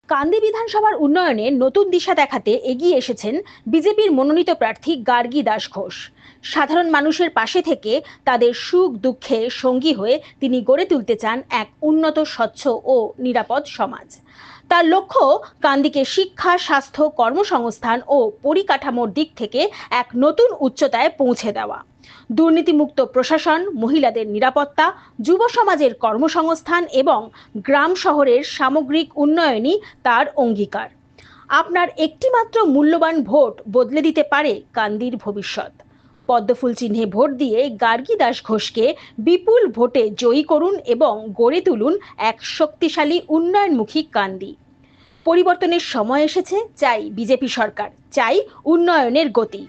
কান্দি বিধানসভার উন্নয়নে নতুন দিশা দেখাতে এগিয়ে এসেছেন বিজেপির মনোনীত প্রার্থী গার্গী দাস ঘোষ। সাধারণ মানুষের পাশে থেকে তাদের সুখ দুঃখে সঙ্গী হয়ে তিনি গড়ে তুলতে চান এক উন্নত, স্বচ্ছ ও নিরাপদ সমাজ। তার লক্ষ্য কান্দিকে শিক্ষা, স্বাস্থ্য, কর্মসংস্থান ও পরিকাঠামোর দিক থেকে এক নতুন উচ্চতায় পৌঁছে দেওয়া। দুর্নীতিমুক্ত প্রশাসন, মহিলাদের নিরাপত্তা, যুব সমাজের কর্মসংস্থান এবং গ্রাম শহরের সামগ্রিক উন্নয়নই তার অঙ্গীকার। আপনার একটিমাত্র মূল্যবান ভোট বদলে দিতে পারে কান্দির ভবিষ্যৎ। পদ্মফুল চিহ্নে ভোট দিয়ে গার্গী দাস ঘোষকে বিপুল ভোটে জয়ী করুন এবং গড়ে তুলুন এক শক্তিশালী উন্নয়নমুখী কান্দি। পরিবর্তনের সময় এসেছে, চাই বিজেপি সরকার, চাই উন্নয়নের গতি।